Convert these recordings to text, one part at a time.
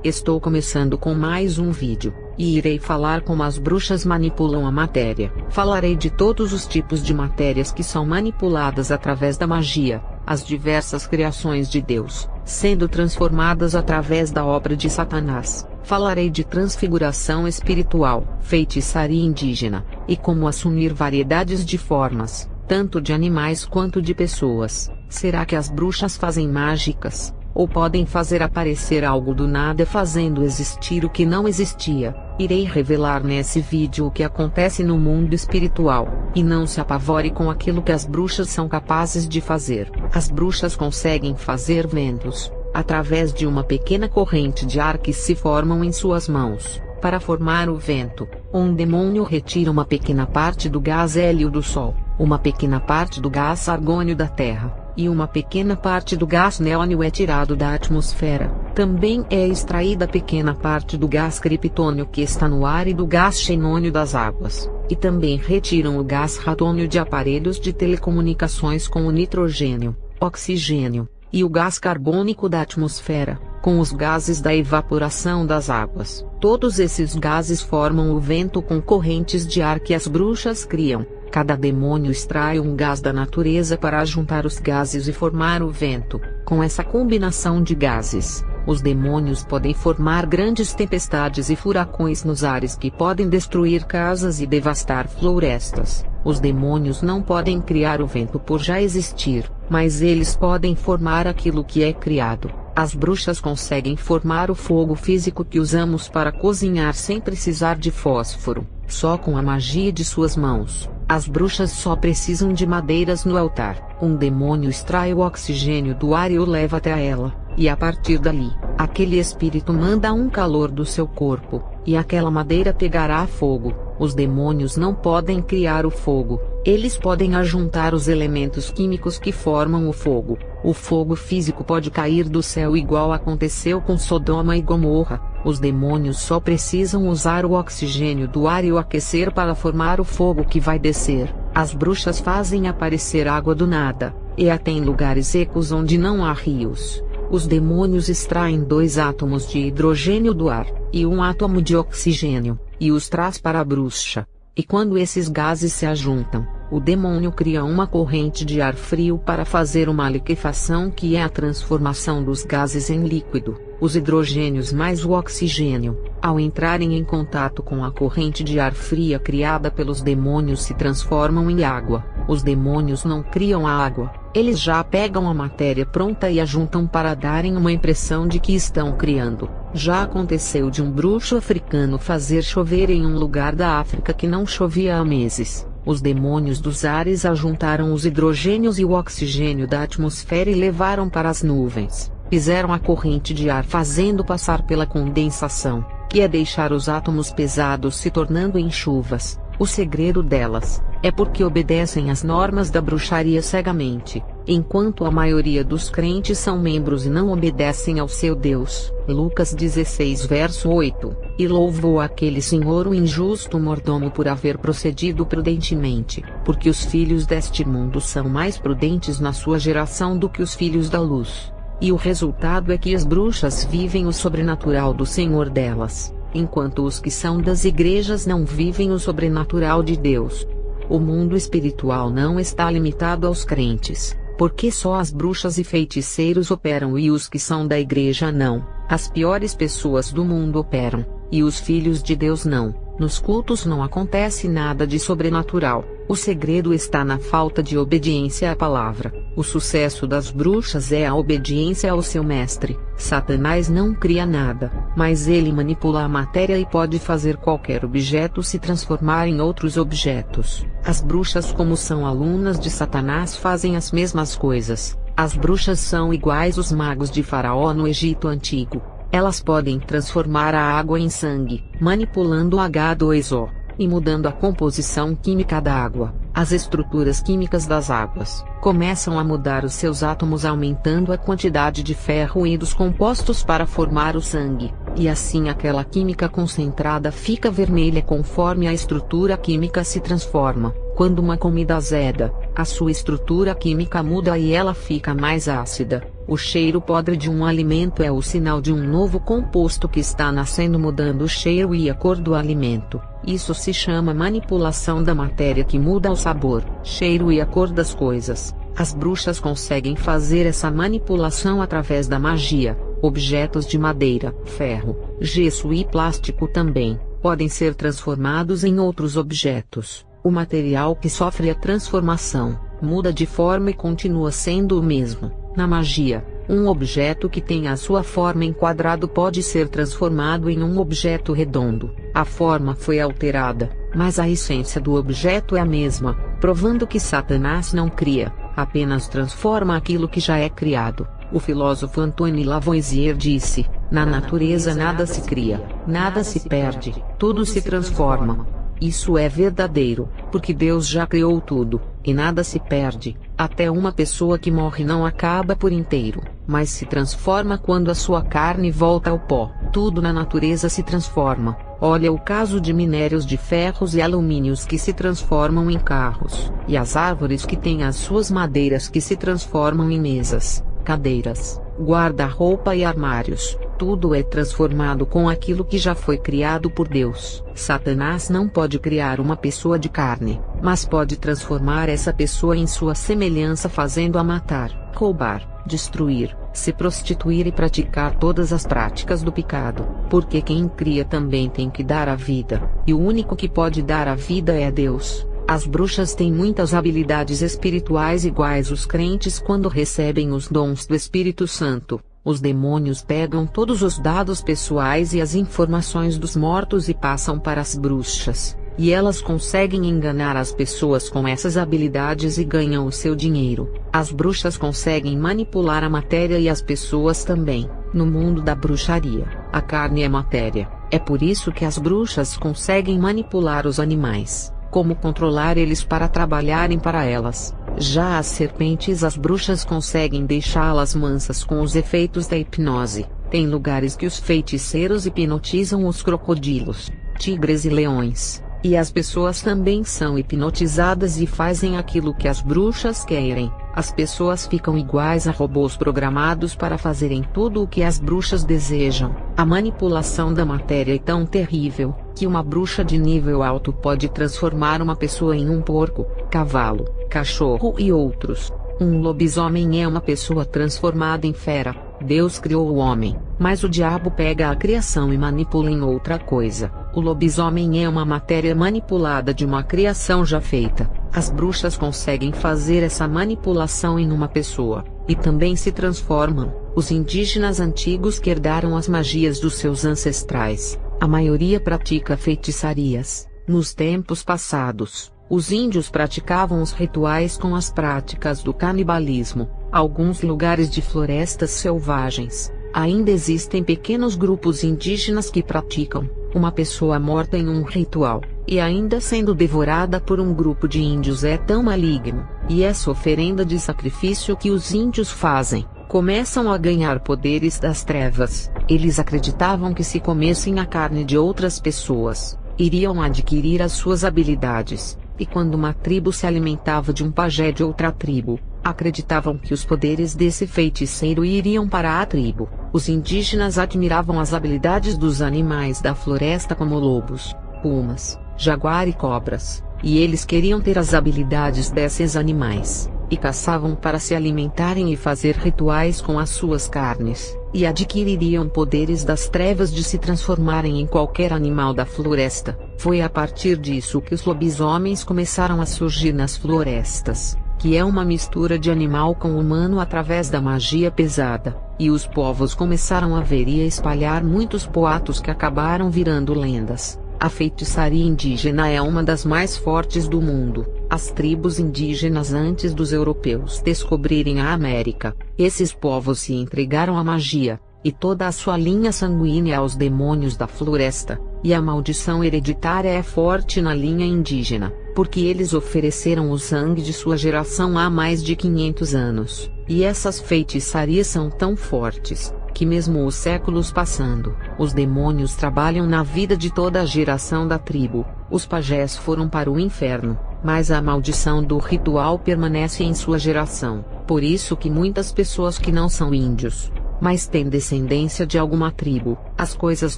Estou começando com mais um vídeo, e irei falar como as bruxas manipulam a matéria. Falarei de todos os tipos de matérias que são manipuladas através da magia, as diversas criações de Deus, sendo transformadas através da obra de Satanás. Falarei de transfiguração espiritual, feitiçaria indígena, e como assumir variedades de formas, tanto de animais quanto de pessoas. Será que as bruxas fazem mágicas? Ou podem fazer aparecer algo do nada fazendo existir o que não existia? Irei revelar nesse vídeo o que acontece no mundo espiritual, e não se apavore com aquilo que as bruxas são capazes de fazer. As bruxas conseguem fazer ventos, através de uma pequena corrente de ar que se formam em suas mãos. Para formar o vento, um demônio retira uma pequena parte do gás hélio do Sol, uma pequena parte do gás argônio da Terra, e uma pequena parte do gás neônio é tirado da atmosfera. Também é extraída pequena parte do gás criptônio que está no ar e do gás xenônio das águas, e também retiram o gás radônio de aparelhos de telecomunicações com o nitrogênio, oxigênio, e o gás carbônico da atmosfera, com os gases da evaporação das águas. Todos esses gases formam o vento com correntes de ar que as bruxas criam. Cada demônio extrai um gás da natureza para juntar os gases e formar o vento. Com essa combinação de gases, os demônios podem formar grandes tempestades e furacões nos ares que podem destruir casas e devastar florestas. Os demônios não podem criar o vento por já existir, mas eles podem formar aquilo que é criado. As bruxas conseguem formar o fogo físico que usamos para cozinhar sem precisar de fósforo, só com a magia de suas mãos. As bruxas só precisam de madeiras no altar. Um demônio extrai o oxigênio do ar e o leva até ela, e a partir dali, aquele espírito manda um calor do seu corpo, e aquela madeira pegará fogo. Os demônios não podem criar o fogo, eles podem ajuntar os elementos químicos que formam o fogo. O fogo físico pode cair do céu igual aconteceu com Sodoma e Gomorra. Os demônios só precisam usar o oxigênio do ar e o aquecer para formar o fogo que vai descer. As bruxas fazem aparecer água do nada, e até em lugares secos onde não há rios. Os demônios extraem 2 átomos de hidrogênio do ar, e 1 átomo de oxigênio, e os traz para a bruxa. E quando esses gases se ajuntam, o demônio cria uma corrente de ar frio para fazer uma liquefação que é a transformação dos gases em líquido. Os hidrogênios mais o oxigênio, ao entrarem em contato com a corrente de ar fria criada pelos demônios se transformam em água. Os demônios não criam a água, eles já pegam a matéria pronta e a juntam para darem uma impressão de que estão criando. Já aconteceu de um bruxo africano fazer chover em um lugar da África que não chovia há meses. Os demônios dos ares ajuntaram os hidrogênios e o oxigênio da atmosfera e levaram para as nuvens. Fizeram a corrente de ar fazendo passar pela condensação, que é deixar os átomos pesados se tornando em chuvas. O segredo delas é porque obedecem às normas da bruxaria cegamente, enquanto a maioria dos crentes são membros e não obedecem ao seu Deus. Lucas 16 verso 8. E louvou aquele senhor o injusto mordomo por haver procedido prudentemente, porque os filhos deste mundo são mais prudentes na sua geração do que os filhos da luz. E o resultado é que as bruxas vivem o sobrenatural do Senhor delas, enquanto os que são das igrejas não vivem o sobrenatural de Deus. O mundo espiritual não está limitado aos crentes, porque só as bruxas e feiticeiros operam e os que são da igreja não. As piores pessoas do mundo operam, e os filhos de Deus não. Nos cultos não acontece nada de sobrenatural. O segredo está na falta de obediência à palavra. O sucesso das bruxas é a obediência ao seu mestre. Satanás não cria nada, mas ele manipula a matéria e pode fazer qualquer objeto se transformar em outros objetos. As bruxas, como são alunas de Satanás, fazem as mesmas coisas. As bruxas são iguais aos magos de Faraó no Egito Antigo. Elas podem transformar a água em sangue, manipulando o H2O, e mudando a composição química da água. As estruturas químicas das águas começam a mudar os seus átomos, aumentando a quantidade de ferro e dos compostos para formar o sangue, e assim aquela química concentrada fica vermelha conforme a estrutura química se transforma. Quando uma comida azeda, a sua estrutura química muda e ela fica mais ácida. O cheiro podre de um alimento é o sinal de um novo composto que está nascendo, mudando o cheiro e a cor do alimento. Isso se chama manipulação da matéria, que muda o sabor, cheiro e a cor das coisas. As bruxas conseguem fazer essa manipulação através da magia. Objetos de madeira, ferro, gesso e plástico também podem ser transformados em outros objetos. O material que sofre a transformação muda de forma e continua sendo o mesmo. Na magia, um objeto que tem a sua forma em quadrado pode ser transformado em um objeto redondo. A forma foi alterada, mas a essência do objeto é a mesma, provando que Satanás não cria, apenas transforma aquilo que já é criado. O filósofo Antoine Lavoisier disse: na natureza nada se cria, nada se perde, tudo se transforma. Isso é verdadeiro, porque Deus já criou tudo, e nada se perde. Até uma pessoa que morre não acaba por inteiro, mas se transforma quando a sua carne volta ao pó. Tudo na natureza se transforma. Olha o caso de minérios de ferros e alumínios que se transformam em carros, e as árvores que têm as suas madeiras que se transformam em mesas, cadeiras, guarda-roupa e armários. Tudo é transformado com aquilo que já foi criado por Deus. Satanás não pode criar uma pessoa de carne, mas pode transformar essa pessoa em sua semelhança, fazendo-a matar, roubar, destruir, se prostituir e praticar todas as práticas do pecado. Porque quem cria também tem que dar a vida, e o único que pode dar a vida é Deus. As bruxas têm muitas habilidades espirituais iguais os crentes quando recebem os dons do Espírito Santo. Os demônios pegam todos os dados pessoais e as informações dos mortos e passam para as bruxas, e elas conseguem enganar as pessoas com essas habilidades e ganham o seu dinheiro. As bruxas conseguem manipular a matéria e as pessoas também. No mundo da bruxaria, a carne é matéria. É por isso que as bruxas conseguem manipular os animais, como controlar eles para trabalharem para elas. Já as serpentes, as bruxas conseguem deixá-las mansas com os efeitos da hipnose. Tem lugares que os feiticeiros hipnotizam os crocodilos, tigres e leões, e as pessoas também são hipnotizadas e fazem aquilo que as bruxas querem. As pessoas ficam iguais a robôs programados para fazerem tudo o que as bruxas desejam. A manipulação da matéria é tão terrível, que uma bruxa de nível alto pode transformar uma pessoa em um porco, cavalo, cachorro e outros. Um lobisomem é uma pessoa transformada em fera. Deus criou o homem, mas o diabo pega a criação e manipula em outra coisa. O lobisomem é uma matéria manipulada de uma criação já feita. As bruxas conseguem fazer essa manipulação em uma pessoa, e também se transformam. Os indígenas antigos que herdaram as magias dos seus ancestrais, a maioria pratica feitiçarias. Nos tempos passados, os índios praticavam os rituais com as práticas do canibalismo. Alguns lugares de florestas selvagens, ainda existem pequenos grupos indígenas que praticam uma pessoa morta em um ritual, e ainda sendo devorada por um grupo de índios é tão maligno, e essa oferenda de sacrifício que os índios fazem, começam a ganhar poderes das trevas. Eles acreditavam que se comessem a carne de outras pessoas, iriam adquirir as suas habilidades, e quando uma tribo se alimentava de um pajé de outra tribo, acreditavam que os poderes desse feiticeiro iriam para a tribo. Os indígenas admiravam as habilidades dos animais da floresta como lobos, pumas, jaguar e cobras, e eles queriam ter as habilidades desses animais, e caçavam para se alimentarem e fazer rituais com as suas carnes, e adquiririam poderes das trevas de se transformarem em qualquer animal da floresta. Foi a partir disso que os lobisomens começaram a surgir nas florestas, que é uma mistura de animal com humano através da magia pesada, e os povos começaram a ver e a espalhar muitos boatos que acabaram virando lendas. A feitiçaria indígena é uma das mais fortes do mundo. As tribos indígenas, antes dos europeus descobrirem a América, esses povos se entregaram à magia, e toda a sua linha sanguínea aos demônios da floresta, e a maldição hereditária é forte na linha indígena, porque eles ofereceram o sangue de sua geração há mais de 500 anos, e essas feitiçarias são tão fortes, que mesmo os séculos passando, os demônios trabalham na vida de toda a geração da tribo. Os pajés foram para o inferno, mas a maldição do ritual permanece em sua geração. Por isso que muitas pessoas que não são índios, mas têm descendência de alguma tribo, as coisas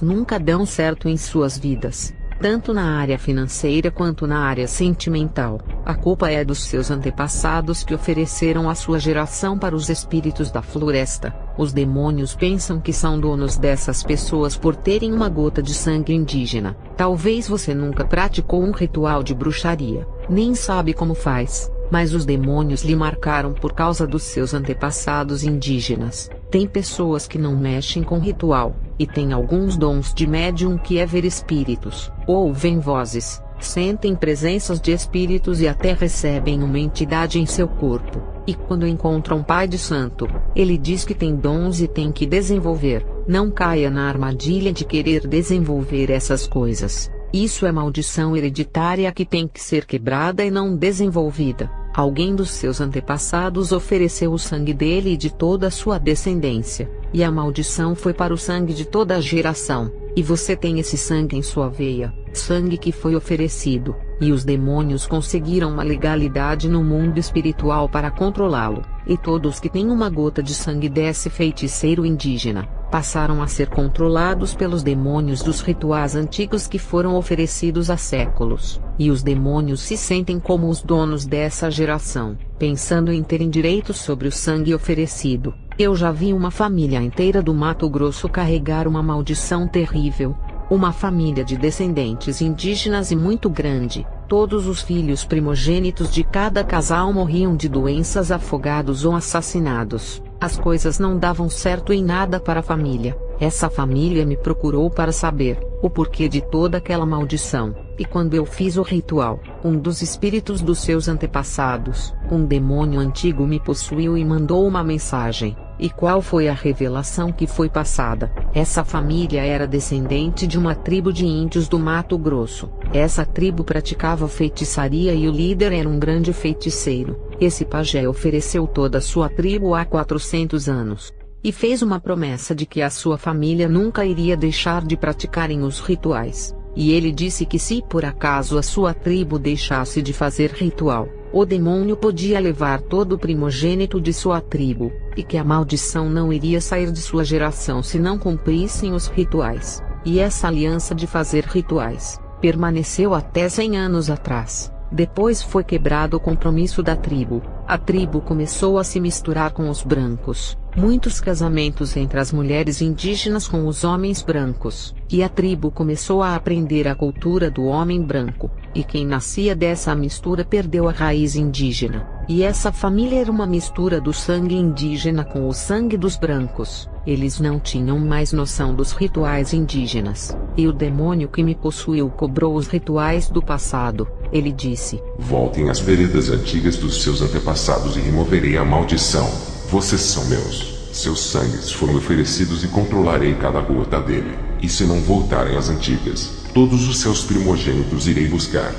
nunca dão certo em suas vidas, tanto na área financeira quanto na área sentimental. A culpa é dos seus antepassados que ofereceram a sua geração para os espíritos da floresta. Os demônios pensam que são donos dessas pessoas por terem uma gota de sangue indígena. Talvez você nunca praticou um ritual de bruxaria, nem sabe como faz, mas os demônios lhe marcaram por causa dos seus antepassados indígenas. Tem pessoas que não mexem com ritual, e tem alguns dons de médium que é ver espíritos, ouvem vozes, sentem presenças de espíritos e até recebem uma entidade em seu corpo. E quando encontra um pai de santo, ele diz que tem dons e tem que desenvolver. Não caia na armadilha de querer desenvolver essas coisas. Isso é maldição hereditária que tem que ser quebrada e não desenvolvida. Alguém dos seus antepassados ofereceu o sangue dele e de toda a sua descendência, e a maldição foi para o sangue de toda a geração. E você tem esse sangue em sua veia, sangue que foi oferecido, e os demônios conseguiram uma legalidade no mundo espiritual para controlá-lo, e todos que têm uma gota de sangue desse feiticeiro indígena, passaram a ser controlados pelos demônios dos rituais antigos que foram oferecidos há séculos, e os demônios se sentem como os donos dessa geração, pensando em terem direitos sobre o sangue oferecido. Eu já vi uma família inteira do Mato Grosso carregar uma maldição terrível. Uma família de descendentes indígenas e muito grande. Todos os filhos primogênitos de cada casal morriam de doenças, afogados ou assassinados. As coisas não davam certo em nada para a família. Essa família me procurou para saber o porquê de toda aquela maldição. E quando eu fiz o ritual, um dos espíritos dos seus antepassados, um demônio antigo, me possuiu e mandou uma mensagem. E qual foi a revelação que foi passada? Essa família era descendente de uma tribo de índios do Mato Grosso. Essa tribo praticava feitiçaria e o líder era um grande feiticeiro. Esse pajé ofereceu toda a sua tribo há 400 anos. E fez uma promessa de que a sua família nunca iria deixar de praticarem os rituais. E ele disse que se por acaso a sua tribo deixasse de fazer ritual, o demônio podia levar todo o primogênito de sua tribo, e que a maldição não iria sair de sua geração se não cumprissem os rituais. E essa aliança de fazer rituais permaneceu até 100 anos atrás. Depois foi quebrado o compromisso da tribo. A tribo começou a se misturar com os brancos. Muitos casamentos entre as mulheres indígenas com os homens brancos. E a tribo começou a aprender a cultura do homem branco. E quem nascia dessa mistura perdeu a raiz indígena. E essa família era uma mistura do sangue indígena com o sangue dos brancos. Eles não tinham mais noção dos rituais indígenas. E o demônio que me possuiu cobrou os rituais do passado. Ele disse: voltem às veredas antigas dos seus antepassados e removerei a maldição. Vocês são meus. Seus sangues foram oferecidos e controlarei cada gota dele. E se não voltarem às antigas, todos os seus primogênitos irei buscar.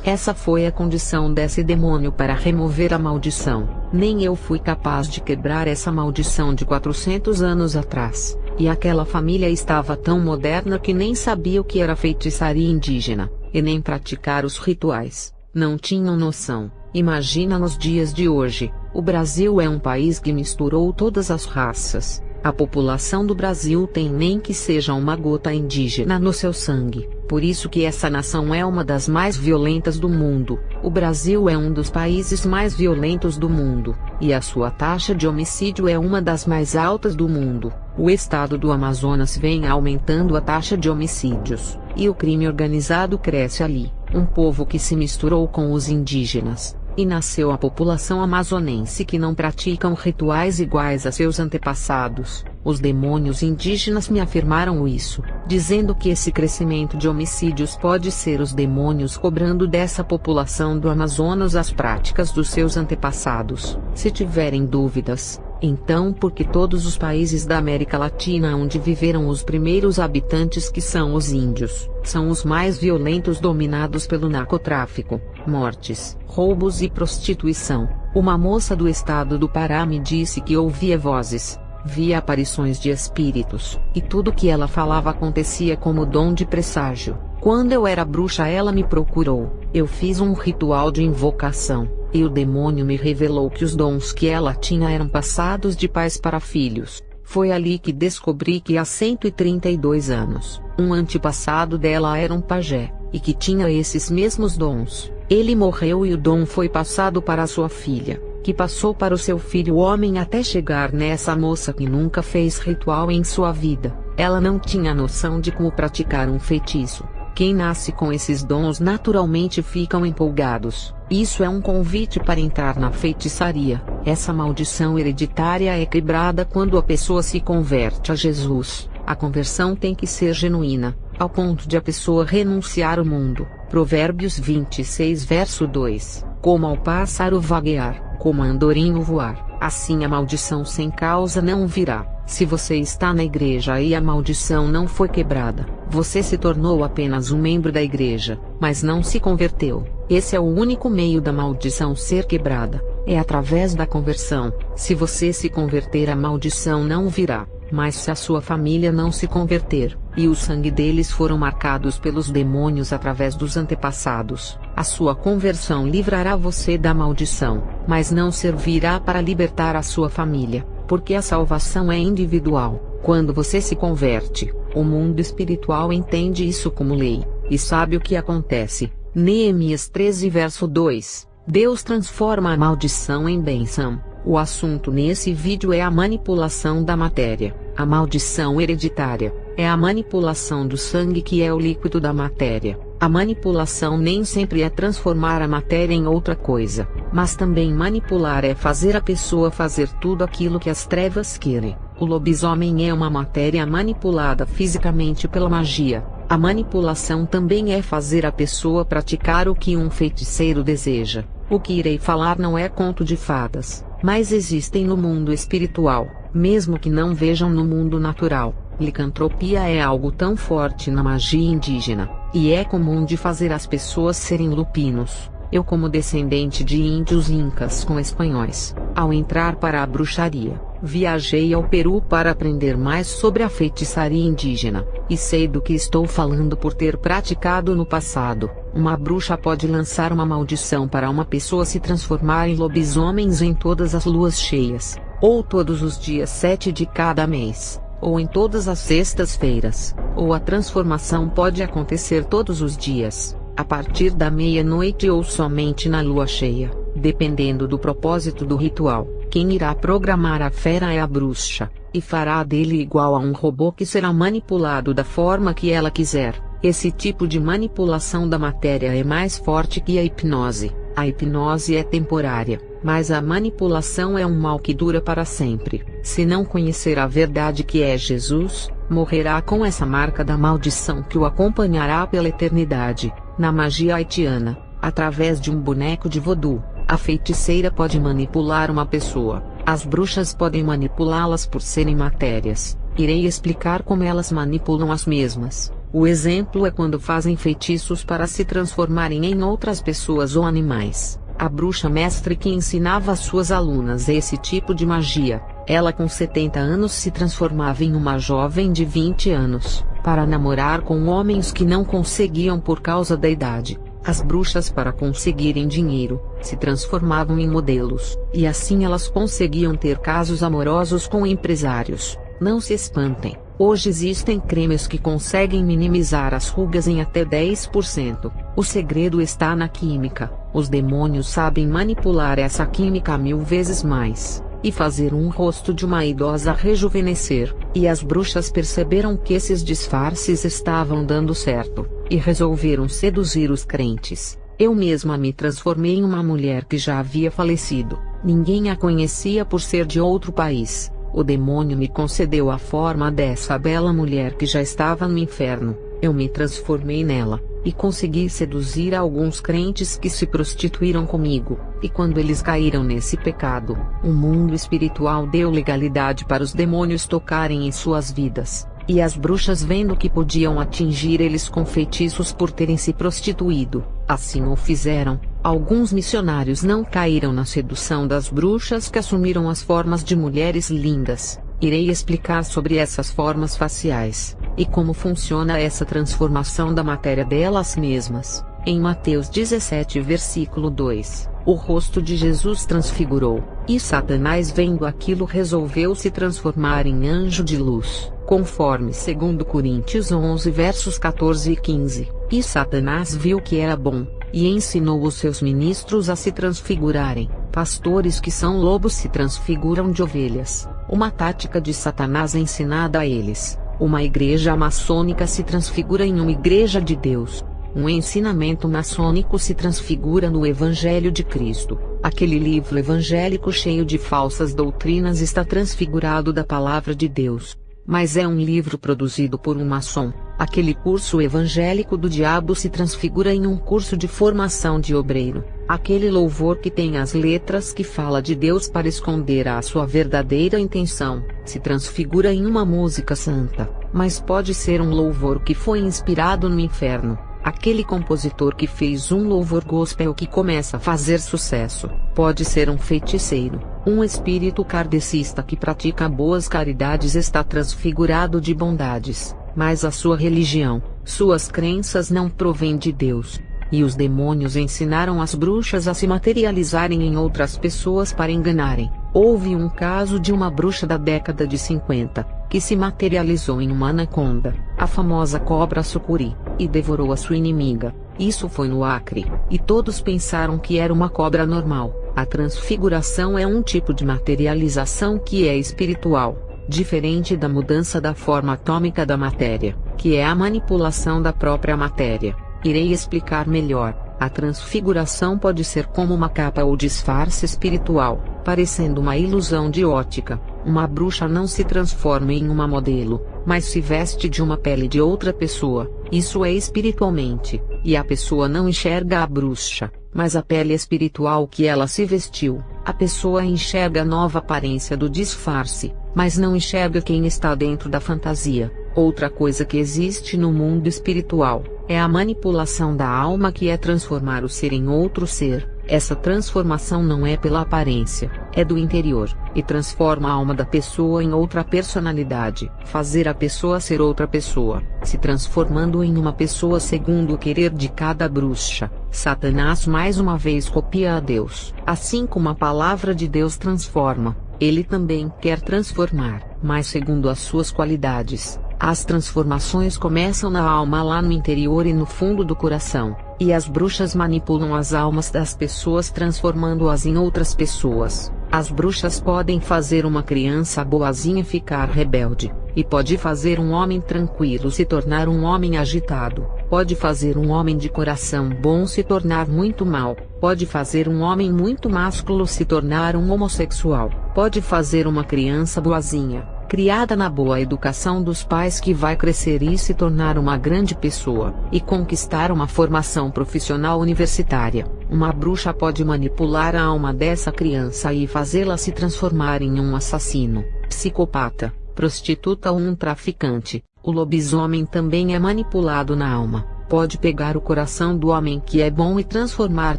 Essa foi a condição desse demônio para remover a maldição. Nem eu fui capaz de quebrar essa maldição de 400 anos atrás. E aquela família estava tão moderna que nem sabia o que era feitiçaria indígena, e nem praticar os rituais. Não tinham noção. Imagina nos dias de hoje. O Brasil é um país que misturou todas as raças. A população do Brasil tem nem que seja uma gota indígena no seu sangue. Por isso que essa nação é uma das mais violentas do mundo. O Brasil é um dos países mais violentos do mundo, e a sua taxa de homicídio é uma das mais altas do mundo. O estado do Amazonas vem aumentando a taxa de homicídios, e o crime organizado cresce ali. Um povo que se misturou com os indígenas, e nasceu a população amazonense que não praticam rituais iguais a seus antepassados. Os demônios indígenas me afirmaram isso, dizendo que esse crescimento de homicídios pode ser os demônios cobrando dessa população do Amazonas as práticas dos seus antepassados. Se tiverem dúvidas, então porque todos os países da América Latina onde viveram os primeiros habitantes, que são os índios, são os mais violentos, dominados pelo narcotráfico, mortes, roubos e prostituição. Uma moça do estado do Pará me disse que ouvia vozes, via aparições de espíritos, e tudo que ela falava acontecia como dom de presságio. Quando eu era bruxa ela me procurou. Eu fiz um ritual de invocação, e o demônio me revelou que os dons que ela tinha eram passados de pais para filhos. Foi ali que descobri que há 132 anos, um antepassado dela era um pajé, e que tinha esses mesmos dons. Ele morreu e o dom foi passado para a sua filha, que passou para o seu filho homem até chegar nessa moça que nunca fez ritual em sua vida. Ela não tinha noção de como praticar um feitiço. Quem nasce com esses dons naturalmente ficam empolgados. Isso é um convite para entrar na feitiçaria. Essa maldição hereditária é quebrada quando a pessoa se converte a Jesus. A conversão tem que ser genuína, ao ponto de a pessoa renunciar ao mundo. Provérbios 26 verso 2. Como ao pássaro vaguear, como a andorinho voar, assim a maldição sem causa não virá. Se você está na igreja e a maldição não foi quebrada, você se tornou apenas um membro da igreja, mas não se converteu. Esse é o único meio da maldição ser quebrada, é através da conversão. Se você se converter, a maldição não virá. Mas se a sua família não se converter, e o sangue deles foram marcados pelos demônios através dos antepassados, a sua conversão livrará você da maldição, mas não servirá para libertar a sua família, porque a salvação é individual. Quando você se converte, o mundo espiritual entende isso como lei, e sabe o que acontece. Neemias 13 verso 2, Deus transforma a maldição em bênção. O assunto nesse vídeo é a manipulação da matéria. A maldição hereditária é a manipulação do sangue, que é o líquido da matéria. A manipulação nem sempre é transformar a matéria em outra coisa, mas também manipular é fazer a pessoa fazer tudo aquilo que as trevas querem. O lobisomem é uma matéria manipulada fisicamente pela magia. A manipulação também é fazer a pessoa praticar o que um feiticeiro deseja. O que irei falar não é conto de fadas, mas existem no mundo espiritual, mesmo que não vejam no mundo natural. Licantropia é algo tão forte na magia indígena, e é comum de fazer as pessoas serem lupinos. Eu, como descendente de índios incas com espanhóis, ao entrar para a bruxaria, viajei ao Peru para aprender mais sobre a feitiçaria indígena, e sei do que estou falando por ter praticado no passado. Uma bruxa pode lançar uma maldição para uma pessoa se transformar em lobisomens em todas as luas cheias, ou todos os dias 7 de cada mês, ou em todas as sextas-feiras, ou a transformação pode acontecer todos os dias, a partir da meia-noite ou somente na lua cheia, dependendo do propósito do ritual. Quem irá programar a fera é a bruxa, e fará dele igual a um robô que será manipulado da forma que ela quiser. Esse tipo de manipulação da matéria é mais forte que a hipnose. A hipnose é temporária, mas a manipulação é um mal que dura para sempre. Se não conhecer a verdade que é Jesus, morrerá com essa marca da maldição que o acompanhará pela eternidade. Na magia haitiana, através de um boneco de voodoo, a feiticeira pode manipular uma pessoa. As bruxas podem manipulá-las por serem matérias. Irei explicar como elas manipulam as mesmas. O exemplo é quando fazem feitiços para se transformarem em outras pessoas ou animais. A bruxa mestre que ensinava às suas alunas esse tipo de magia, ela com 70 anos se transformava em uma jovem de 20 anos, para namorar com homens que não conseguiam por causa da idade. As bruxas, para conseguirem dinheiro, se transformavam em modelos, e assim elas conseguiam ter casos amorosos com empresários. Não se espantem, hoje existem cremes que conseguem minimizar as rugas em até 10%. O segredo está na química. Os demônios sabem manipular essa química 1000 vezes mais, e fazer um rosto de uma idosa rejuvenescer. E as bruxas perceberam que esses disfarces estavam dando certo, e resolveram seduzir os crentes. Eu mesma me transformei em uma mulher que já havia falecido. Ninguém a conhecia por ser de outro país. O demônio me concedeu a forma dessa bela mulher que já estava no inferno. Eu me transformei nela, e consegui seduzir alguns crentes que se prostituíram comigo. E quando eles caíram nesse pecado, o mundo espiritual deu legalidade para os demônios tocarem em suas vidas. E as bruxas, vendo que podiam atingir eles com feitiços por terem se prostituído, assim o fizeram. Alguns missionários não caíram na sedução das bruxas que assumiram as formas de mulheres lindas. Irei explicar sobre essas formas faciais, e como funciona essa transformação da matéria delas mesmas. Em Mateus 17 versículo 2, o rosto de Jesus transfigurou, e Satanás vendo aquilo resolveu se transformar em anjo de luz, conforme 2 Coríntios 11 versos 14 e 15, e Satanás viu que era bom, e ensinou os seus ministros a se transfigurarem. Pastores que são lobos se transfiguram de ovelhas, uma tática de Satanás ensinada a eles. Uma igreja maçônica se transfigura em uma igreja de Deus. Um ensinamento maçônico se transfigura no Evangelho de Cristo. Aquele livro evangélico cheio de falsas doutrinas está transfigurado da palavra de Deus. Mas é um livro produzido por um maçom. Aquele curso evangélico do diabo se transfigura em um curso de formação de obreiro. Aquele louvor que tem as letras que fala de Deus para esconder a sua verdadeira intenção, se transfigura em uma música santa, mas pode ser um louvor que foi inspirado no inferno. Aquele compositor que fez um louvor gospel que começa a fazer sucesso, pode ser um feiticeiro. Um espírito kardecista que pratica boas caridades está transfigurado de bondades, mas a sua religião, suas crenças não provêm de Deus. E os demônios ensinaram as bruxas a se materializarem em outras pessoas para enganarem. Houve um caso de uma bruxa da década de 50, que se materializou em uma anaconda, a famosa cobra sucuri, e devorou a sua inimiga. Isso foi no Acre, e todos pensaram que era uma cobra normal. A transfiguração é um tipo de materialização que é espiritual, diferente da mudança da forma atômica da matéria, que é a manipulação da própria matéria. Irei explicar melhor. A transfiguração pode ser como uma capa ou disfarce espiritual, parecendo uma ilusão de ótica. Uma bruxa não se transforma em uma modelo, mas se veste de uma pele de outra pessoa. Isso é espiritualmente, e a pessoa não enxerga a bruxa, mas a pele espiritual que ela se vestiu. A pessoa enxerga a nova aparência do disfarce, mas não enxerga quem está dentro da fantasia. Outra coisa que existe no mundo espiritual é a manipulação da alma, que é transformar o ser em outro ser. Essa transformação não é pela aparência, é do interior, e transforma a alma da pessoa em outra personalidade, fazer a pessoa ser outra pessoa, se transformando em uma pessoa segundo o querer de cada bruxa. Satanás mais uma vez copia a Deus. Assim como a palavra de Deus transforma, ele também quer transformar, mas segundo as suas qualidades. As transformações começam na alma, lá no interior e no fundo do coração, e as bruxas manipulam as almas das pessoas transformando-as em outras pessoas. As bruxas podem fazer uma criança boazinha ficar rebelde, e pode fazer um homem tranquilo se tornar um homem agitado, pode fazer um homem de coração bom se tornar muito mau, pode fazer um homem muito másculo se tornar um homossexual, pode fazer uma criança boazinha, criada na boa educação dos pais, que vai crescer e se tornar uma grande pessoa, e conquistar uma formação profissional universitária. Uma bruxa pode manipular a alma dessa criança e fazê-la se transformar em um assassino, psicopata, prostituta ou um traficante. O lobisomem também é manipulado na alma. Pode pegar o coração do homem que é bom e transformar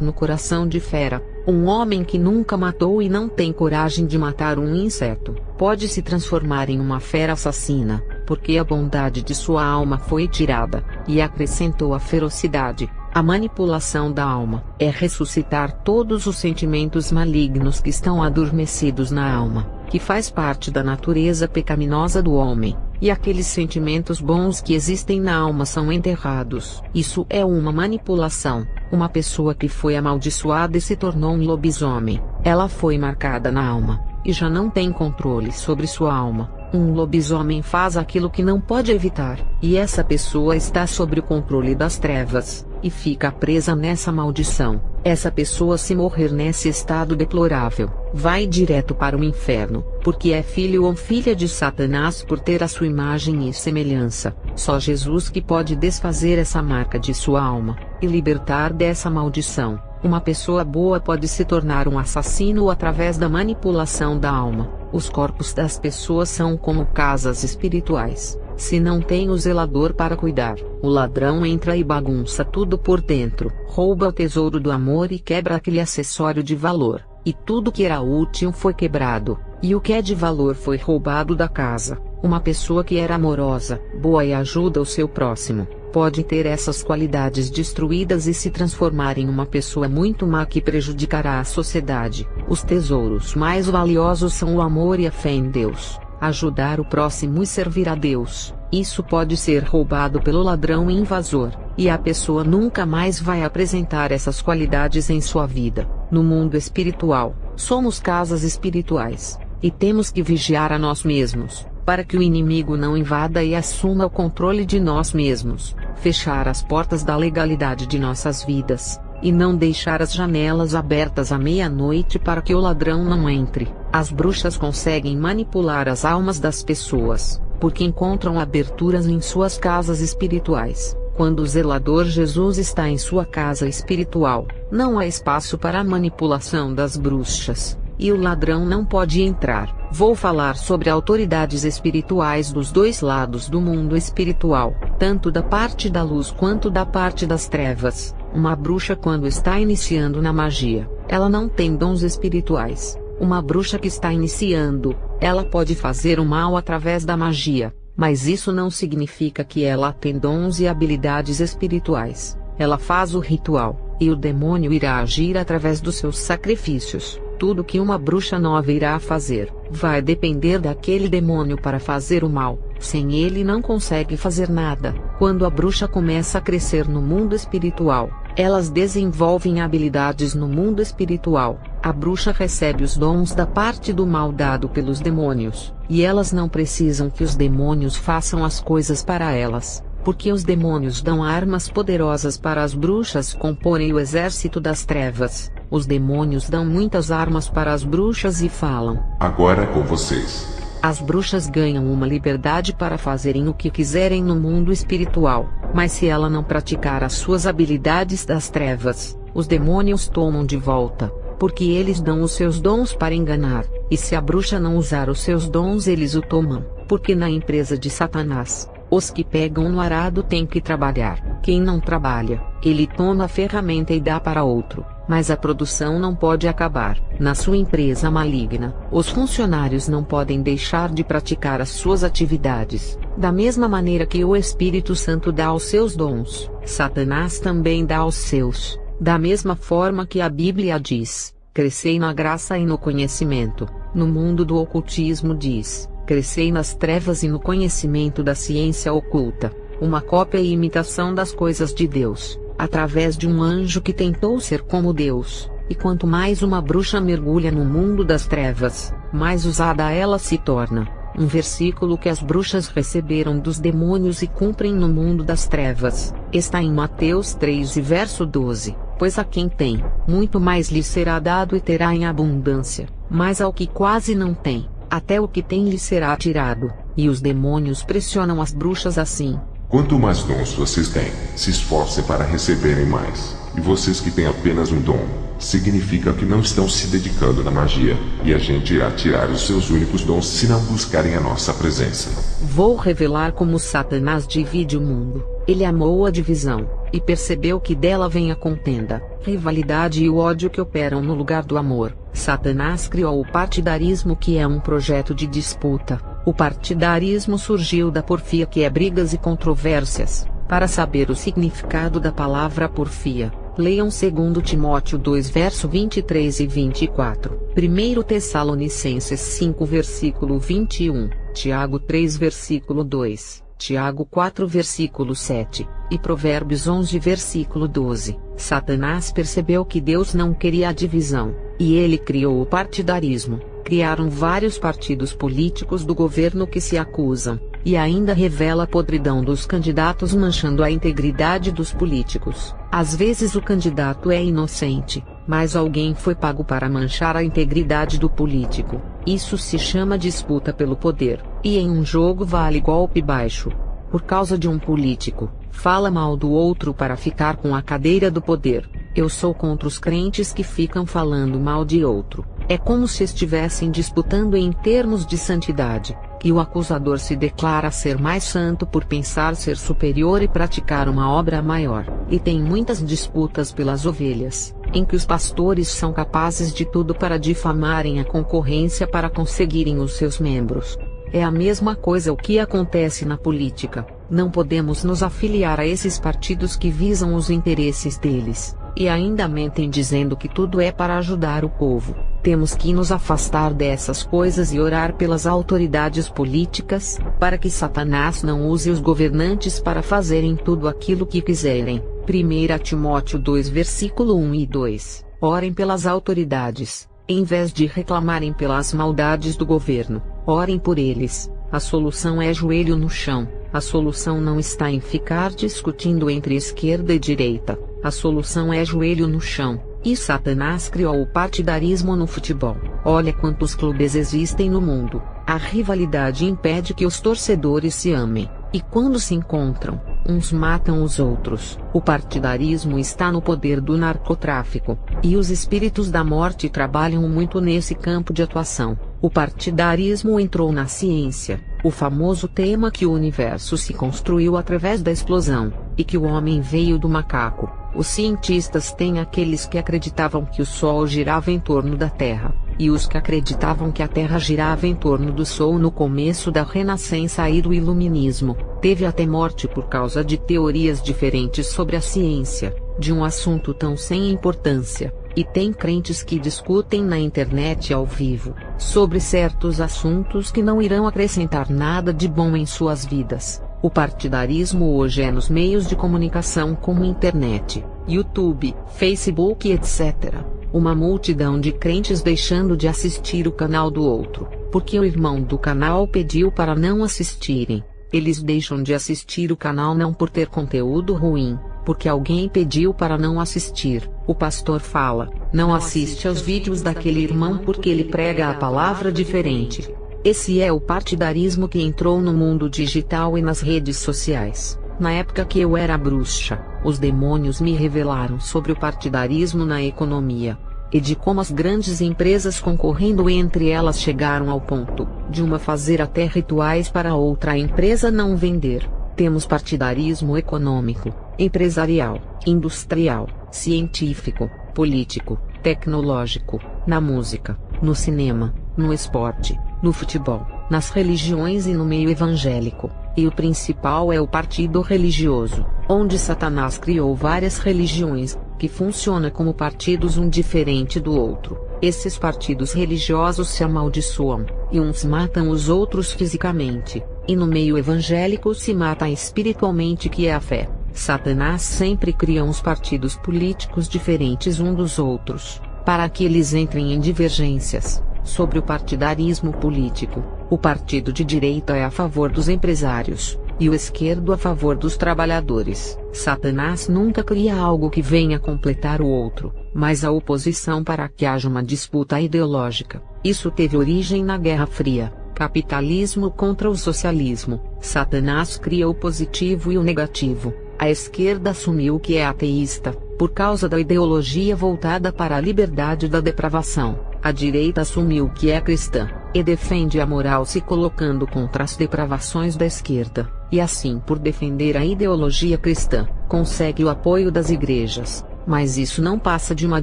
no coração de fera. Um homem que nunca matou e não tem coragem de matar um inseto, pode se transformar em uma fera assassina, porque a bondade de sua alma foi tirada, e acrescentou a ferocidade. A manipulação da alma é ressuscitar todos os sentimentos malignos que estão adormecidos na alma, que faz parte da natureza pecaminosa do homem, e aqueles sentimentos bons que existem na alma são enterrados. Isso é uma manipulação. Uma pessoa que foi amaldiçoada e se tornou um lobisomem, ela foi marcada na alma, e já não tem controle sobre sua alma. Um lobisomem faz aquilo que não pode evitar, e essa pessoa está sob o controle das trevas, e fica presa nessa maldição. Essa pessoa, se morrer nesse estado deplorável, vai direto para o inferno, porque é filho ou filha de Satanás por ter a sua imagem e semelhança. Só Jesus que pode desfazer essa marca de sua alma, e libertar dessa maldição. Uma pessoa boa pode se tornar um assassino através da manipulação da alma. Os corpos das pessoas são como casas espirituais. Se não tem o zelador para cuidar, o ladrão entra e bagunça tudo por dentro, rouba o tesouro do amor e quebra aquele acessório de valor, e tudo que era útil foi quebrado, e o que é de valor foi roubado da casa. Uma pessoa que era amorosa, boa e ajuda o seu próximo, pode ter essas qualidades destruídas e se transformar em uma pessoa muito má que prejudicará a sociedade. Os tesouros mais valiosos são o amor e a fé em Deus, ajudar o próximo e servir a Deus. Isso pode ser roubado pelo ladrão e invasor, e a pessoa nunca mais vai apresentar essas qualidades em sua vida. No mundo espiritual, somos casas espirituais, e temos que vigiar a nós mesmos, para que o inimigo não invada e assuma o controle de nós mesmos, fechar as portas da legalidade de nossas vidas, e não deixar as janelas abertas à meia-noite para que o ladrão não entre. As bruxas conseguem manipular as almas das pessoas, porque encontram aberturas em suas casas espirituais. Quando o zelador Jesus está em sua casa espiritual, não há espaço para a manipulação das bruxas, e o ladrão não pode entrar. Vou falar sobre autoridades espirituais dos dois lados do mundo espiritual, tanto da parte da luz quanto da parte das trevas. Uma bruxa, quando está iniciando na magia, ela não tem dons espirituais. Uma bruxa que está iniciando, ela pode fazer o mal através da magia, mas isso não significa que ela tem dons e habilidades espirituais. Ela faz o ritual, e o demônio irá agir através dos seus sacrifícios. Tudo que uma bruxa nova irá fazer, vai depender daquele demônio para fazer o mal. Sem ele não consegue fazer nada. Quando a bruxa começa a crescer no mundo espiritual, elas desenvolvem habilidades no mundo espiritual. A bruxa recebe os dons da parte do mal dado pelos demônios, e elas não precisam que os demônios façam as coisas para elas, porque os demônios dão armas poderosas para as bruxas comporem o exército das trevas. Os demônios dão muitas armas para as bruxas e falam: agora é com vocês. As bruxas ganham uma liberdade para fazerem o que quiserem no mundo espiritual, mas se ela não praticar as suas habilidades das trevas, os demônios tomam de volta, porque eles dão os seus dons para enganar, e se a bruxa não usar os seus dons eles o tomam, porque na empresa de Satanás, os que pegam no arado têm que trabalhar. Quem não trabalha, ele toma a ferramenta e dá para outro, mas a produção não pode acabar. Na sua empresa maligna, os funcionários não podem deixar de praticar as suas atividades. Da mesma maneira que o Espírito Santo dá os seus dons, Satanás também dá os seus. Da mesma forma que a Bíblia diz: crescei na graça e no conhecimento. No mundo do ocultismo diz: crescei nas trevas e no conhecimento da ciência oculta. Uma cópia e imitação das coisas de Deus, através de um anjo que tentou ser como Deus. E quanto mais uma bruxa mergulha no mundo das trevas, mais usada ela se torna. Um versículo que as bruxas receberam dos demônios e cumprem no mundo das trevas, está em Mateus 3 e verso 12. Pois a quem tem, muito mais lhe será dado e terá em abundância, mas ao que quase não tem, até o que tem lhe será tirado. E os demônios pressionam as bruxas assim: quanto mais dons vocês têm, se esforcem para receberem mais. E vocês que têm apenas um dom, significa que não estão se dedicando na magia, e a gente irá tirar os seus únicos dons se não buscarem a nossa presença. Vou revelar como Satanás divide o mundo. Ele amou a divisão, e percebeu que dela vem a contenda, rivalidade e o ódio que operam no lugar do amor. Satanás criou o partidarismo, que é um projeto de disputa. O partidarismo surgiu da porfia, que é brigas e controvérsias. Para saber o significado da palavra porfia, leiam 2 Timóteo 2 verso 23 e 24, 1 Tessalonicenses 5 versículo 21, Tiago 3 versículo 2, Tiago 4 versículo 7, e Provérbios 11 versículo 12. Satanás percebeu que Deus não queria a divisão, e ele criou o partidarismo. Criaram vários partidos políticos do governo que se acusam, e ainda revela a podridão dos candidatos, manchando a integridade dos políticos. Às vezes o candidato é inocente, mas alguém foi pago para manchar a integridade do político. Isso se chama disputa pelo poder, e em um jogo vale golpe baixo. Por causa de um político, fala mal do outro para ficar com a cadeira do poder. Eu sou contra os crentes que ficam falando mal de outro. É como se estivessem disputando em termos de santidade, que o acusador se declara ser mais santo por pensar ser superior e praticar uma obra maior. E tem muitas disputas pelas ovelhas, em que os pastores são capazes de tudo para difamarem a concorrência para conseguirem os seus membros. É a mesma coisa o que acontece na política. Não podemos nos afiliar a esses partidos que visam os interesses deles, e ainda mentem dizendo que tudo é para ajudar o povo. Temos que nos afastar dessas coisas e orar pelas autoridades políticas, para que Satanás não use os governantes para fazerem tudo aquilo que quiserem. 1 Timóteo 2 versículo 1 e 2. Orem pelas autoridades, em vez de reclamarem pelas maldades do governo, orem por eles. A solução é joelho no chão. A solução não está em ficar discutindo entre esquerda e direita. A solução é joelho no chão. E Satanás criou o partidarismo no futebol. Olha quantos clubes existem no mundo. A rivalidade impede que os torcedores se amem. E quando se encontram, uns matam os outros. O partidarismo está no poder do narcotráfico. E os espíritos da morte trabalham muito nesse campo de atuação. O partidarismo entrou na ciência, o famoso tema que o universo se construiu através da explosão, e que o homem veio do macaco. Os cientistas têm aqueles que acreditavam que o Sol girava em torno da Terra, e os que acreditavam que a Terra girava em torno do Sol. No começo da Renascença e do Iluminismo, teve até morte por causa de teorias diferentes sobre a ciência, de um assunto tão sem importância. E tem crentes que discutem na internet ao vivo, sobre certos assuntos que não irão acrescentar nada de bom em suas vidas. O partidarismo hoje é nos meios de comunicação como internet, YouTube, Facebook etc. Uma multidão de crentes deixando de assistir o canal do outro, porque o irmão do canal pediu para não assistirem. Eles deixam de assistir o canal não por ter conteúdo ruim, porque alguém pediu para não assistir. O pastor fala, não assiste aos vídeos daquele irmão porque ele prega a palavra diferente. Esse é o partidarismo que entrou no mundo digital e nas redes sociais. Na época que eu era bruxa, os demônios me revelaram sobre o partidarismo na economia, e de como as grandes empresas concorrendo entre elas chegaram ao ponto de uma fazer até rituais para outra empresa não vender. Temos partidarismo econômico, empresarial, industrial, científico, político, tecnológico, na música, no cinema, no esporte, no futebol, nas religiões e no meio evangélico. E o principal é o partido religioso, onde Satanás criou várias religiões, que funciona como partidos um diferente do outro. Esses partidos religiosos se amaldiçoam, e uns matam os outros fisicamente, e no meio evangélico se mata espiritualmente, que é a fé. Satanás sempre cria uns partidos políticos diferentes uns dos outros, para que eles entrem em divergências. Sobre o partidarismo político, o partido de direita é a favor dos empresários, e o esquerdo a favor dos trabalhadores. Satanás nunca cria algo que venha completar o outro, mas a oposição para que haja uma disputa ideológica. Isso teve origem na Guerra Fria, capitalismo contra o socialismo. Satanás cria o positivo e o negativo. A esquerda assumiu que é ateísta, por causa da ideologia voltada para a liberdade da depravação. A direita assumiu que é cristã, e defende a moral se colocando contra as depravações da esquerda, e assim por defender a ideologia cristã, consegue o apoio das igrejas. Mas isso não passa de uma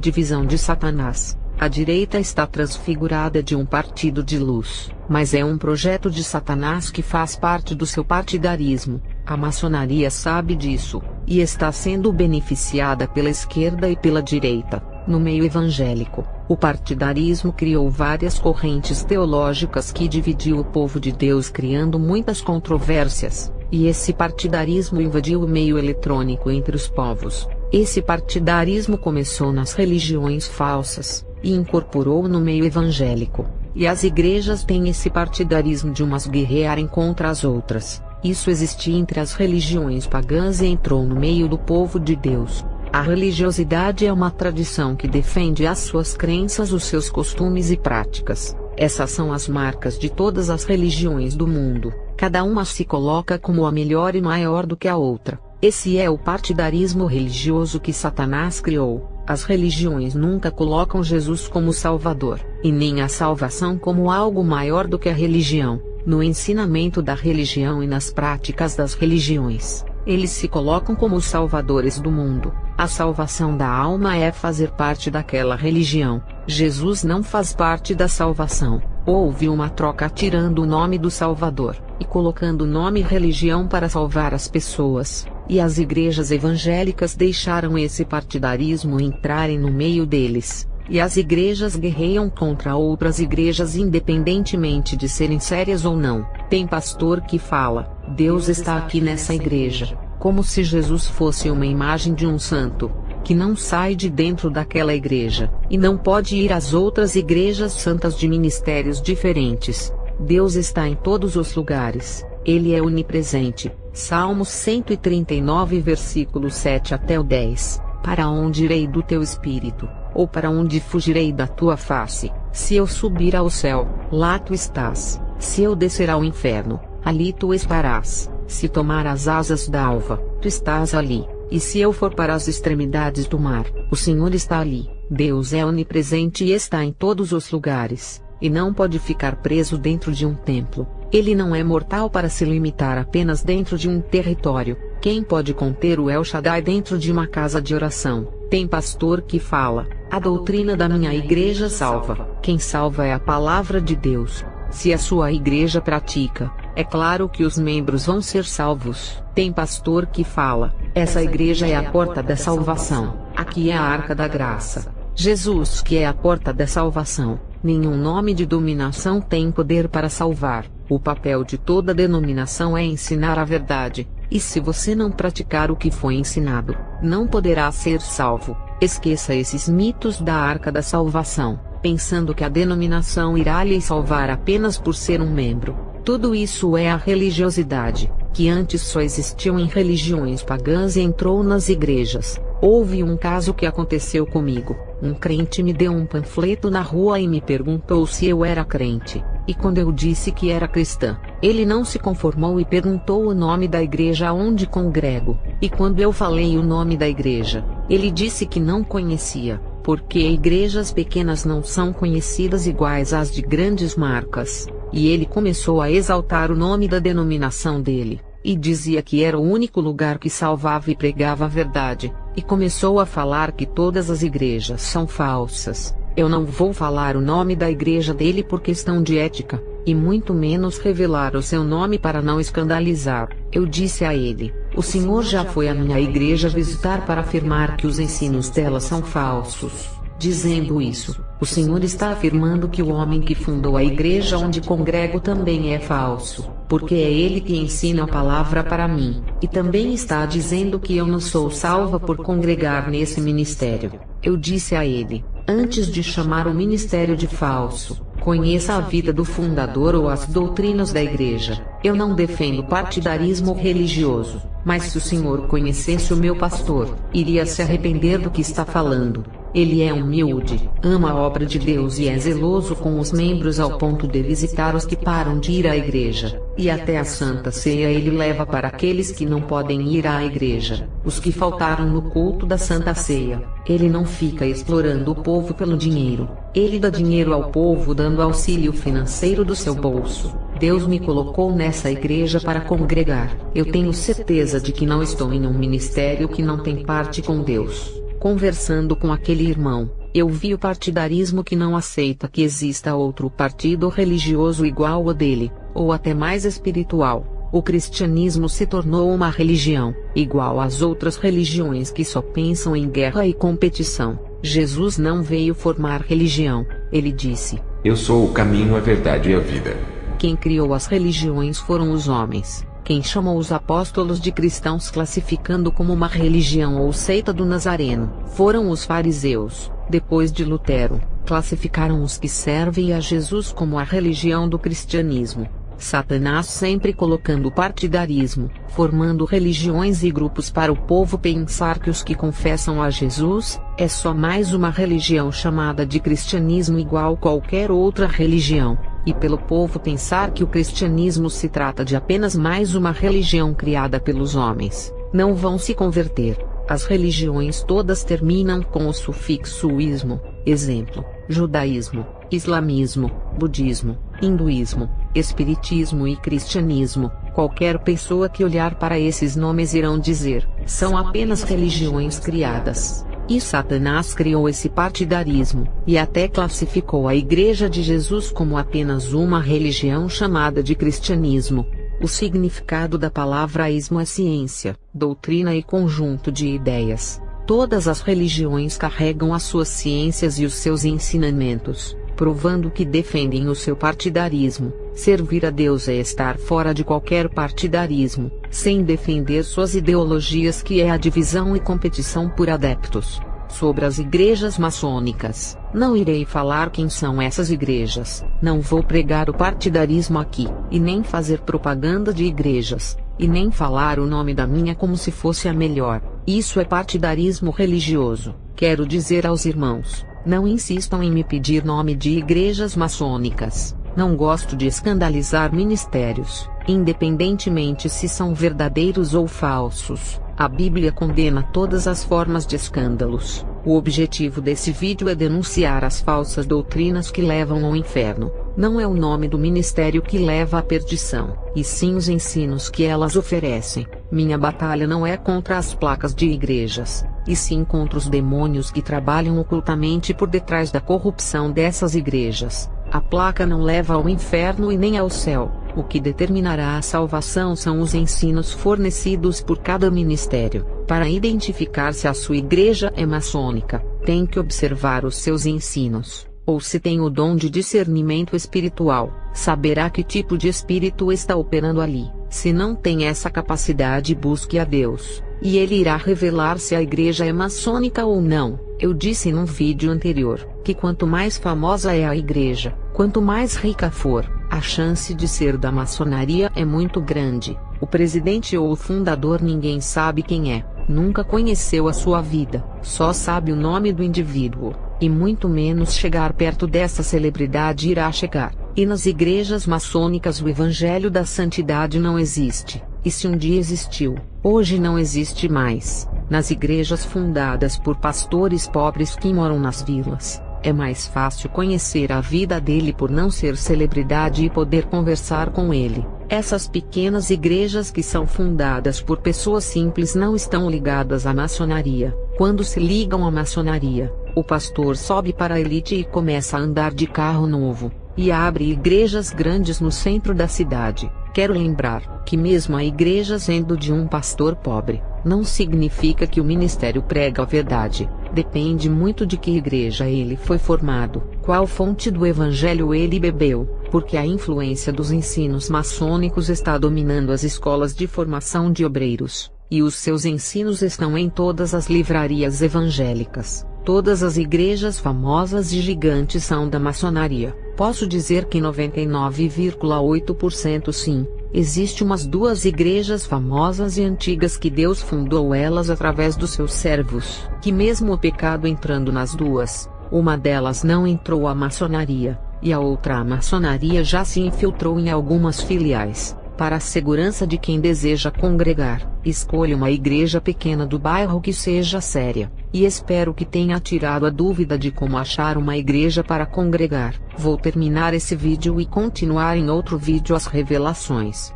divisão de Satanás. A direita está transfigurada de um partido de luz, mas é um projeto de Satanás que faz parte do seu partidarismo. A maçonaria sabe disso, e está sendo beneficiada pela esquerda e pela direita. No meio evangélico, o partidarismo criou várias correntes teológicas que dividiu o povo de Deus, criando muitas controvérsias, e esse partidarismo invadiu o meio eletrônico entre os povos. Esse partidarismo começou nas religiões falsas, e incorporou no meio evangélico, e as igrejas têm esse partidarismo de umas guerrearem contra as outras. Isso existia entre as religiões pagãs e entrou no meio do povo de Deus. A religiosidade é uma tradição que defende as suas crenças, os seus costumes e práticas. Essas são as marcas de todas as religiões do mundo. Cada uma se coloca como a melhor e maior do que a outra. Esse é o partidarismo religioso que Satanás criou. As religiões nunca colocam Jesus como Salvador, e nem a salvação como algo maior do que a religião. No ensinamento da religião e nas práticas das religiões, eles se colocam como os salvadores do mundo. A salvação da alma é fazer parte daquela religião. Jesus não faz parte da salvação. Houve uma troca tirando o nome do Salvador, e colocando o nome religião para salvar as pessoas, e as igrejas evangélicas deixaram esse partidarismo entrarem no meio deles, e as igrejas guerreiam contra outras igrejas independentemente de serem sérias ou não. Tem pastor que fala, Deus está aqui nessa igreja, como se Jesus fosse uma imagem de um santo, que não sai de dentro daquela igreja, e não pode ir às outras igrejas santas de ministérios diferentes. Deus está em todos os lugares, Ele é onipresente. Salmos 139 versículos 7 até o 10. Para onde irei do teu espírito, ou para onde fugirei da tua face? Se eu subir ao céu, lá tu estás. Se eu descer ao inferno, ali tu estarás. Se tomar as asas da alva, tu estás ali. E se eu for para as extremidades do mar, o Senhor está ali. Deus é onipresente e está em todos os lugares, e não pode ficar preso dentro de um templo. Ele não é mortal para se limitar apenas dentro de um território. Quem pode conter o El Shaddai dentro de uma casa de oração? Tem pastor que fala, a doutrina da minha igreja salva. Quem salva é a palavra de Deus. Se a sua igreja pratica, é claro que os membros vão ser salvos. Tem pastor que fala, essa igreja é a porta da salvação, aqui é a arca da graça. Jesus que é a porta da salvação. Nenhum nome de dominação tem poder para salvar. O papel de toda denominação é ensinar a verdade, e se você não praticar o que foi ensinado, não poderá ser salvo. Esqueça esses mitos da arca da salvação, pensando que a denominação irá lhe salvar apenas por ser um membro. Tudo isso é a religiosidade, que antes só existiam em religiões pagãs e entrou nas igrejas. Houve um caso que aconteceu comigo. Um crente me deu um panfleto na rua e me perguntou se eu era crente, e quando eu disse que era cristã, ele não se conformou e perguntou o nome da igreja onde congrego, e quando eu falei o nome da igreja, ele disse que não conhecia, porque igrejas pequenas não são conhecidas iguais às de grandes marcas, e ele começou a exaltar o nome da denominação dele, e dizia que era o único lugar que salvava e pregava a verdade, e começou a falar que todas as igrejas são falsas. Eu não vou falar o nome da igreja dele por questão de ética, e muito menos revelar o seu nome para não escandalizar. Eu disse a ele, o senhor já foi à minha igreja visitar para afirmar que os ensinos dela são falsos. Dizendo isso, o senhor está afirmando que o homem que fundou a igreja onde congrego também é falso, porque é ele que ensina a palavra para mim, e também está dizendo que eu não sou salva por congregar nesse ministério. Eu disse a ele, antes de chamar o ministério de falso, conheça a vida do fundador ou as doutrinas da igreja. Eu não defendo partidarismo religioso, mas se o senhor conhecesse o meu pastor, iria se arrepender do que está falando. Ele é humilde, ama a obra de Deus e é zeloso com os membros ao ponto de visitar os que param de ir à igreja, e até a Santa Ceia ele leva para aqueles que não podem ir à igreja, os que faltaram no culto da Santa Ceia. Ele não fica explorando o povo pelo dinheiro, ele dá dinheiro ao povo dando auxílio financeiro do seu bolso. Deus me colocou nessa igreja para congregar. Eu tenho certeza de que não estou em um ministério que não tem parte com Deus. Conversando com aquele irmão, eu vi o partidarismo que não aceita que exista outro partido religioso igual ao dele, ou até mais espiritual. O cristianismo se tornou uma religião, igual às outras religiões que só pensam em guerra e competição. Jesus não veio formar religião, ele disse: Eu sou o caminho, a verdade e a vida. Quem criou as religiões foram os homens. Quem chamou os apóstolos de cristãos classificando como uma religião ou seita do Nazareno, foram os fariseus. Depois de Lutero, classificaram os que servem a Jesus como a religião do cristianismo. Satanás sempre colocando o partidarismo, formando religiões e grupos para o povo pensar que os que confessam a Jesus, é só mais uma religião chamada de cristianismo igual qualquer outra religião. E pelo povo pensar que o cristianismo se trata de apenas mais uma religião criada pelos homens, não vão se converter. As religiões todas terminam com o sufixo ismo, exemplo, judaísmo, islamismo, budismo, hinduísmo, espiritismo e cristianismo. Qualquer pessoa que olhar para esses nomes irão dizer, são apenas religiões criadas. E Satanás criou esse partidarismo, e até classificou a Igreja de Jesus como apenas uma religião chamada de cristianismo. O significado da palavra ismo é ciência, doutrina e conjunto de ideias. Todas as religiões carregam as suas ciências e os seus ensinamentos, provando que defendem o seu partidarismo. Servir a Deus é estar fora de qualquer partidarismo, sem defender suas ideologias, que é a divisão e competição por adeptos. Sobre as igrejas maçônicas, não irei falar quem são essas igrejas, não vou pregar o partidarismo aqui, e nem fazer propaganda de igrejas, e nem falar o nome da minha como se fosse a melhor. Isso é partidarismo religioso. Quero dizer aos irmãos, não insistam em me pedir nome de igrejas maçônicas. Não gosto de escandalizar ministérios, independentemente se são verdadeiros ou falsos. A Bíblia condena todas as formas de escândalos. O objetivo desse vídeo é denunciar as falsas doutrinas que levam ao inferno. Não é o nome do ministério que leva à perdição, e sim os ensinos que elas oferecem. Minha batalha não é contra as placas de igrejas, e sim contra os demônios que trabalham ocultamente por detrás da corrupção dessas igrejas. A placa não leva ao inferno e nem ao céu. O que determinará a salvação são os ensinos fornecidos por cada ministério. Para identificar se a sua igreja é maçônica, tem que observar os seus ensinos, ou se tem o dom de discernimento espiritual, saberá que tipo de espírito está operando ali. Se não tem essa capacidade, busque a Deus, e Ele irá revelar se a igreja é maçônica ou não. Eu disse num vídeo anterior, que quanto mais famosa é a igreja, quanto mais rica for, a chance de ser da maçonaria é muito grande. O presidente ou o fundador ninguém sabe quem é, nunca conheceu a sua vida, só sabe o nome do indivíduo, e muito menos chegar perto dessa celebridade irá chegar. E nas igrejas maçônicas o evangelho da santidade não existe, e se um dia existiu, hoje não existe mais. Nas igrejas fundadas por pastores pobres que moram nas vilas, é mais fácil conhecer a vida dele por não ser celebridade e poder conversar com ele. Essas pequenas igrejas que são fundadas por pessoas simples não estão ligadas à maçonaria. Quando se ligam à maçonaria, o pastor sobe para a elite e começa a andar de carro novo, e abre igrejas grandes no centro da cidade. Quero lembrar que mesmo a igreja sendo de um pastor pobre, não significa que o ministério prega a verdade. Depende muito de que igreja ele foi formado, qual fonte do evangelho ele bebeu, porque a influência dos ensinos maçônicos está dominando as escolas de formação de obreiros, e os seus ensinos estão em todas as livrarias evangélicas. Todas as igrejas famosas e gigantes são da maçonaria. Posso dizer que 99,8% sim. Existe umas duas igrejas famosas e antigas que Deus fundou elas através dos seus servos, que mesmo o pecado entrando nas duas, uma delas não entrou à maçonaria, e a outra a maçonaria já se infiltrou em algumas filiais. Para a segurança de quem deseja congregar, escolha uma igreja pequena do bairro que seja séria, e espero que tenha tirado a dúvida de como achar uma igreja para congregar. Vou terminar esse vídeo e continuar em outro vídeo as revelações.